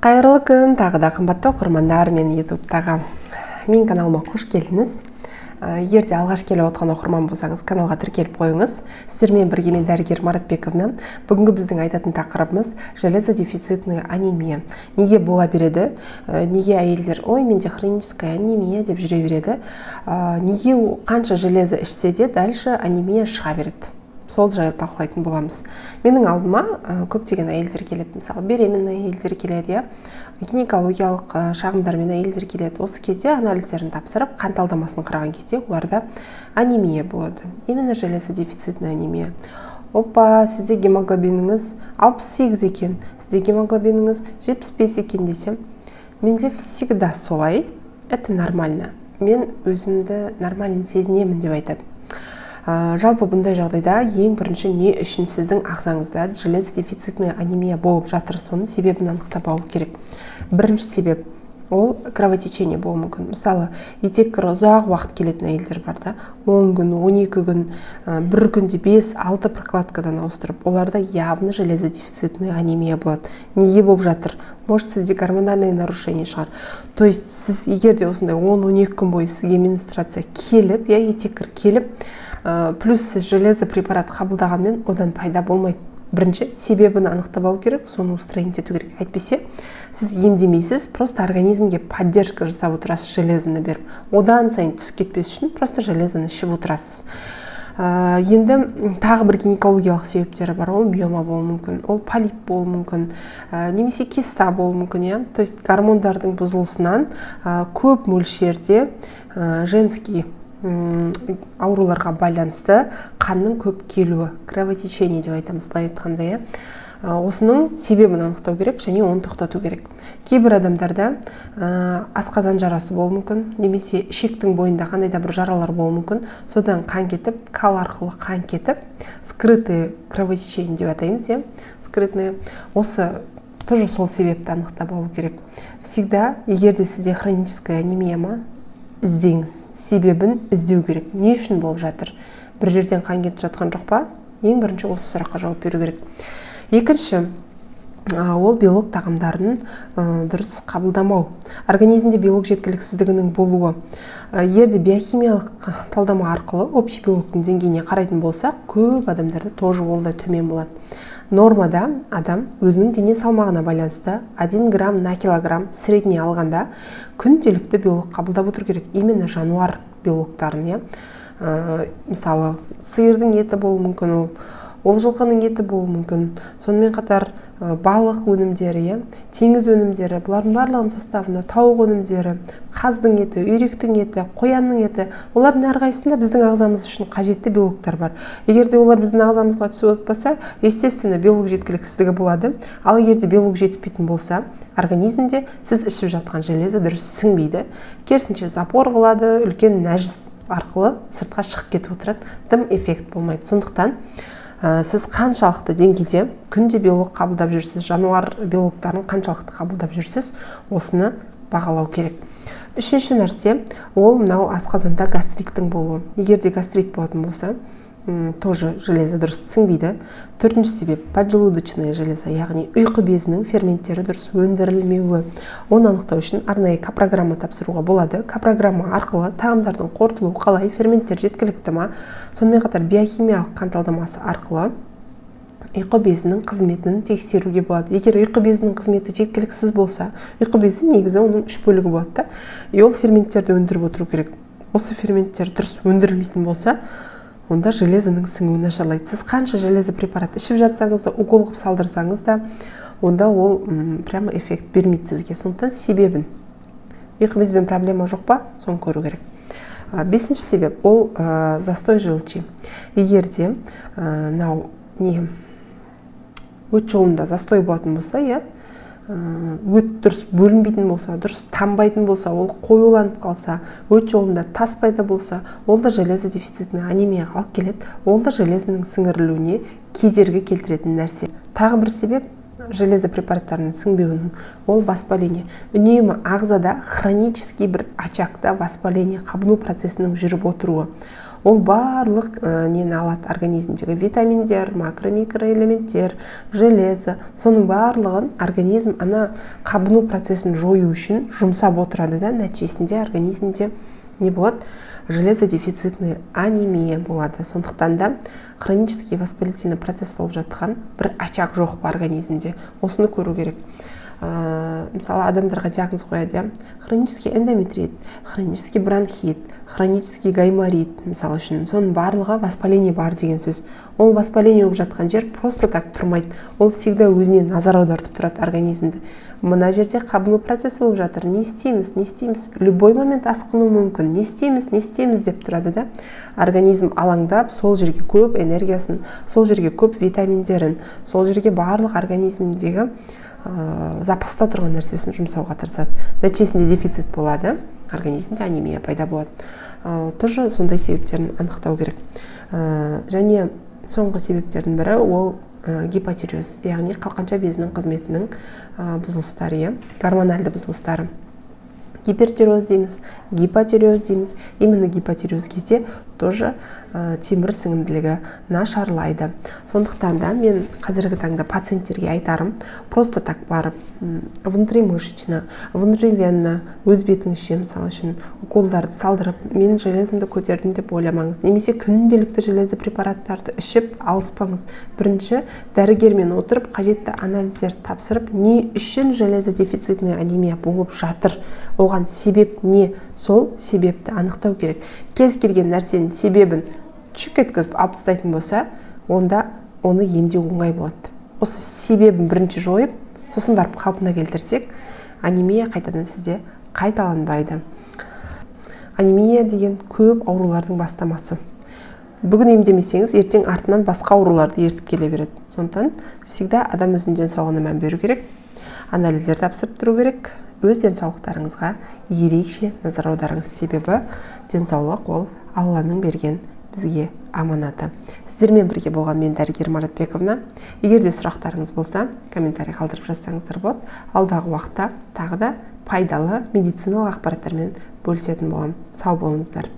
Қайырлы күн, тағы да қымбатты оқырмандар, мен ютубтағы мен каналыма қош келдіңіз. Егер де алғаш келіп отқан оқырман болсаңыз, каналға тіркеліп қойыңыз. Сіздермен бірге мен дәрігер Маратбековна. Бүгінгі біздің айтатын тақырыбымыз железодефицитная анемия. Неге бола береді? Неге әйелдер, ой, менде хроническая анемия деп жүре береді? Неге қанша железо ішсе де дальше анемия шыға береді? Сол жайлы талқылайтын боламыз. Менің алдыма көптеген әйелдер келеді, мысалы беременный әйелдер келеді, гинекологиялық шағымдармен әйелдер келеді. Осы кезде анализдерін тапсырып, қан талдамасын қараған кезде оларда анемия болады. Именно железодефицитная анемия. Опа, сізде гемоглобиніңіз 68 екен, сізде гемоглобиніңіз 75 екен десем, менде всегда солай, это нормально. Мен өзімді нормально сезінемін деп айтады. Жалпы бұндай жағдайда ең бірінші не үшін сіздің ағзаңызда железодефицитная анемия болып жатыр, соның себебін анықтап алу керек. Бірінші себеп ол кровотечение болуы мүмкін. Мысалы, етеккірі ұзақ уақыт келетін әйелдер бар да, 10 күн, 12 күн, бір күнде 5-6 прокладкадан ауыстырып, оларда явно железодефицитная анемия болады. Неге болып жатыр? Может, сізде гормональное нарушение шығар. То есть, сіз егер де осындай 10-12 күн бойы сізге менструация келіп, етеккір келіп, плюс сіз железо препарат қабылдағанмен одан пайда болмайды. Бірінші себебін анықтап алу керек, соны устранить ету керек. Әйтпесе, сіз емдемейсіз, просто организмге поддержка жасап отырасыз железоны беріп. Одан сайын түсіп кетпес үшін просто железоны ішіп отырасыз. Енді тағы бір гинекологиялық себептері бар. Ол миома болуы мүмкін, ол полип болуы мүмкін, немесе киста болуы мүмкін. То есть гормондардың бұзылысынан көп мөлшерде женский ауруларға байланысты қанның көп келуі, кровотечение деп айтамыз, былай айтқанда. Осының себебін анықтау керек және оны тоқтату керек. Кейбір адамдарда асқазан жарасы болуы мүмкін, немесе ішектің бойында қандай да бір жаралар болуы мүмкін. Содан қан кетіп, кал арқылы қан кетіп, скрытое кровотечение деп атаймыз, скрытное. Осы тоже сол себепті анықтап алу керек. Всегда, егер де сізде хроническая анемия ма, іздеңіз, себебін іздеу керек. Не үшін болып жатыр? Бір жерден қан кетіп жатқан жоқ па? Ең бірінші осы сұраққа жауап беру керек. Екінші, ол биолог тағамдарын дұрыс қабылдамау. Организмде биолог жеткіліксіздігінің болуы. Егер де биохимиялық талдама арқылы общий биологтың деңгейіне қарайтын болсақ, көп адамдарда тоже ол да төмен болады. Нормада адам өзінің дене салмағына байланысты 1 грамм на килограмм средний алғанда күнделікті биолог қабылдап отыру керек. Именно жануар биологтарын, мысалы, сиырдың еті болуы мүмкін, ол жылқының еті болуы мүмкін. Сонымен қатар балық өнімдері, теңіз өнімдері, бұлардың барлығының составында тауық өнімдері, қаздың еті, үйректің еті, қоянның еті, олардың әрқайсысында біздің ағзамыз үшін қажетті биологтар бар. Егер де олар біздің ағзамызға түсіп отпаса, естественно, биолог жеткіліксіздігі болады. Ал егер де биолог жетіспейтін болса, организмде сіз ішіп жатқан железо дұрыс сіңбейді, керісінше запор қылады, үлкен нәжіс арқылы сыртқа шығып кетіп отырады, тым эффект болмайды. Сондықтан сіз қаншалықты деңгейде күнде биолог қабылдап жүрсіз, жануар биологтарын қаншалықты қабылдап жүрсіз, осыны бағалау керек. Үшінші нәрсе, ол мынау асқазанда гастриттің болуы. Егер де гастрит болатын болса, тоже железо дұрыс сіңбейді. Төртінші себеп, поджелудочная железа, яғни ұйқы безінің ферменттері дұрыс өндірілмеуі. Оны анықтау үшін арнайы К-программа тапсыруға болады. К-программа арқылы тағамдардың қорытылуы қалай, ферменттер жеткілікті ма, сонымен қатар биохимиялық қан талдамасы арқылы ұйқы безінің қызметін тексеруге болады. Егер ұйқы безінің қызметі жеткіліксіз болса, ұйқы безі негізі оның 3 бөлігі болады. Ол ферменттерді өндіріп отыру керек. Осы ферменттер дұрыс өндірілмейтін болса, онда железоның сіңуі нашарлайды. Сіз қанша железо препарат ішіп жатсаңыз да, укол қылып салдырсаңыз да, онда ол прямо эффект бермейді сізге. Сондықтан себебін. Ұйқы безбен проблема жоқ па? Соны көру керек. Бесінші себеп, ол застой желчи. Егер де өт жолында застой болатын болса, өт дұрыс бөлінбейтін болса, дұрыс тамбайтын болса, ол қоюланып қалса, өт жолында тас пайда болса, ол да железодефицитная анемияға алып келеді. Ол да железоның сіңірілуіне кедергі келтіретін нәрсе. Тағы бір себеп железо препараттарының сіңбеуінің, ол воспаление. Үнемі ағзада хронический бір очагда воспаление, қабыну процесінің жүріп отыруы. Ол барлық нені алады, организмдегі витаминдер, макро микроэлементтер, железо, соның барлығын организм ана қабыну процесін жою үшін жұмсап отырады да, нәтижесінде организмде не болады? Железодефицитный анемия болады. Сондықтан да хронический воспалительный процесс болып жатқан бір очаг жоқ па организмде. Осыны көру керек. Мысалы, адамдарға диагноз қояды, хронический эндометрит, хронический бронхит, хронический гайморит, мысалы үшін. Соның барлығы воспаление бар деген сөз. Ол воспаление болып жатқан жер просто так тұрмайды. Ол всегда өзіне назар аудартып тұрады организмді. Мына жерде қабыну процесі болып жатыр. Не істейміз, не істейміз? Любой момент асқыну мүмкін. Не істейміз, не істейміз деп тұрады да. Организм алаңдап, сол жерге көп энергиясын, сол жерге көп витаминдерін, сол жерге барлық организмдегі запаста тұрған нәрсесін жұмсауға тырысады. Нәтижесінде дефицит болады, организмде анемия пайда болады. Тоже сондай себептерін анықтау керек. Және соңғы себептердің бірі ол гипотиреоз, яғни қалқанша безінің қызметінің бұзылыстары, гормональды бұзылыстары. Гипертиреоз дейміз, гипотиреоз дейміз. Именно гипотиреоз кезде тоже темір сіңімділігі нашарлайды. Сондықтан да мен қазіргі таңда пациенттерге айтарым, просто так барып, внутримышечно, внутривенно, өз бетіңізше, мысалы үшін уколдарды салдырып, мен железімді көтердім деп ойламаңыз. Немесе күнделікті железі препараттарды ішіп алыспаңыз. Бірінші, дәрігермен отырып, қажетті анализдерді тапсырып, не үшін железодефицитный анемия болып жатыр? Оған себеп не? Сол себепті анықтау керек. Кез келген нәрсенің себебін чүк еткізіп алып тастайтын болса, онда оны емдеу оңай болады. Осы себебін бірінші жойып, сосын барып қалпына келтірсек, анемия қайтадан сізде қайталанбайды. Анемия деген көп аурулардың бастамасы. Бүгін емдемесеңіз, ертең артынан басқа ауруларды ертіп келе береді. Сондықтан всегда адам өзінің денсаулығына мән беру керек, анализдер тапсырып тұру керек. Өз денсаулықтарыңызға ерекше назар аударыңыз, себебі денсаулық ол Алланың берген бізге аманаты. Сіздермен бірге болған мен дәрігер Маратбековна. Егер де сұрақтарыңыз болса, комментарий қалдырып жазсаңыздар болады. Алдағы уақытта тағы да пайдалы медициналық ақпараттармен бөлісетін боламын. Сау болыңыздар.